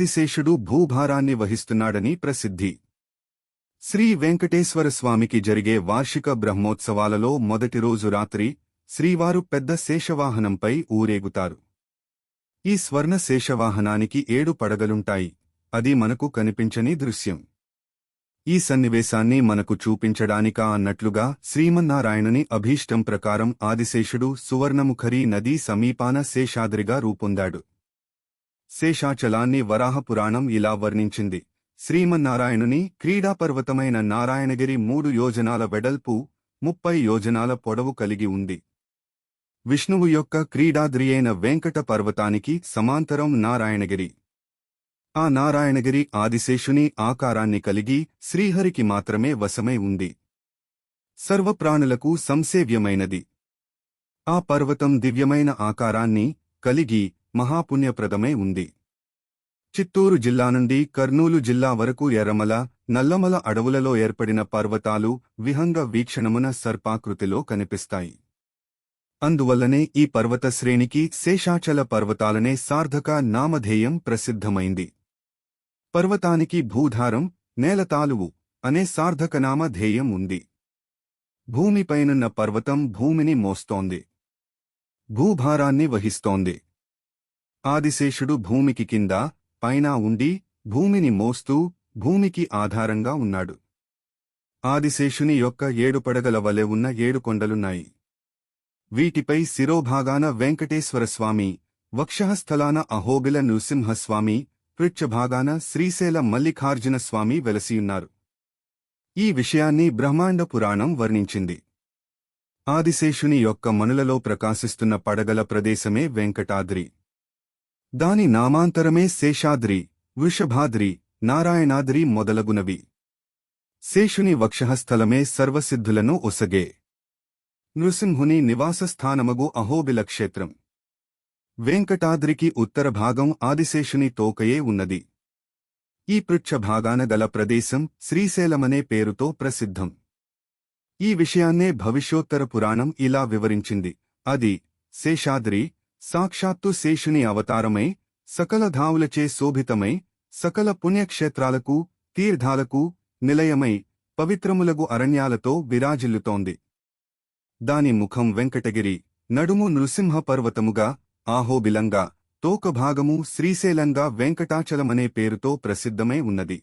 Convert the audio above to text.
ఆదిశేషుడు భూభారాన్ని వహిస్తున్నాడని ప్రసిద్ధి. శ్రీ వెంకటేశ్వర స్వామికి జరిగే వార్షిక బ్రహ్మోత్సవాలలో మొదటి రోజు రాత్రి శ్రీవారు పెద్ద శేషవాహనంపై ఊరేగుతారు. ఈ స్వర్ణ శేషవాహనానికి 7 పడగలుంటాయి. అది మనకు కనిపించని దృశ్యం. ఈ సన్నివేశాన్ని మనకు చూపించడానికా అన్నట్లుగా శ్రీమన్నారాయణుని అభీష్టం ప్రకారం ఆదిశేషుడు సువర్ణముఖరీ నదీ సమీపాన శేషాద్రిగా రూపొందాడు. శేషాచలాన్ని వరాహపురాణం ఇలా వర్ణించింది. శ్రీమన్నారాయణుని క్రీడాపర్వతమైన నారాయణగిరి 3 యోజనాల వెడల్పు, 30 యోజనాల పొడవు కలిగి ఉంది. విష్ణువు యొక్క క్రీడాద్రియైన వెంకట పర్వతానికి సమాంతరం నారాయణగిరి. ఆ నారాయణగిరి ఆదిశేషుని ఆకారాన్ని కలిగి శ్రీహరికి మాత్రమే వశమై ఉంది. సర్వప్రాణులకు సంసేవ్యమైనది. ఆ పర్వతం దివ్యమైన ఆకారాన్ని కలిగి మహాపుణ్యప్రదమై ఉంది. చిత్తూరు జిల్లా నుండి కర్నూలు జిల్లా వరకు ఎర్రమల, నల్లమల అడవులలో ఏర్పడిన పర్వతాలు విహంగ వీక్షణమున సర్పాకృతిలో కనిపిస్తాయి. అందువల్లనే ఈ పర్వత శ్రేణికి శేషాచల పర్వతాలనే సార్థక నామధేయం ప్రసిద్ధమైంది. పర్వతానికి భూధారం, నేలతాలువు అనే సార్థకనామధేయం ఉంది. భూమిపైనున్న పర్వతం భూమిని మోస్తోంది, భూభారాన్ని వహిస్తోంది. ఆదిశేషుడు భూమికి కింద, పైన ఉండి భూమిని మోస్తూ భూమికి ఆధారంగా ఉన్నాడు. ఆదిశేషుని యొక్క 7 పడగల వలె ఉన్న 7 కొండలున్నాయి. వీటిపై శిరోభాగాన వెంకటేశ్వరస్వామి, వక్షస్థలాన అహోబిల నృసింహస్వామి, పృచ్ఛభాగాన శ్రీశైల మల్లికార్జునస్వామి వెలసియున్నారు. ఈ విషయాన్ని బ్రహ్మాండ పురాణం వర్ణించింది. ఆదిశేషుని యొక్క మనులలో ప్రకాశిస్తున్న పడగల ప్రదేశమే వెంకటాద్రి. దాని నామాంతరమే శేషాద్రి, వృషభాద్రి, నారాయణాద్రి మొదలగునవి. శేషుని వక్షస్థలమే సర్వసిద్ధులను ఒసగే నృసింహుని నివాసస్థానమగు అహోబిల క్షేత్రం. వెంకటాద్రికి ఉత్తర భాగం ఆదిశేషుని తోకయే ఉన్నది. ఈ పృచ్ఛభాగాన గల ప్రదేశం శ్రీశైలమనే పేరుతో ప్రసిద్ధం. ఈ విషయాన్నే భవిష్యోత్తర పురాణం ఇలా వివరించింది. అది శేషాద్రి సాక్షాత్తు శేషుని అవతారమై, సకల ధావులచే శోభితమై, సకల పుణ్యక్షేత్రాలకు, తీర్థాలకు నిలయమై, పవిత్రములగు అరణ్యాలతో విరాజిల్లుతోంది. దాని ముఖం వెంకటగిరి, నడుము నృసింహ పర్వతముగా, ఆహోబిలంగా, తోకభాగము శ్రీశైలంగా వెంకటాచలమనే పేరుతో ప్రసిద్ధమై ఉన్నది.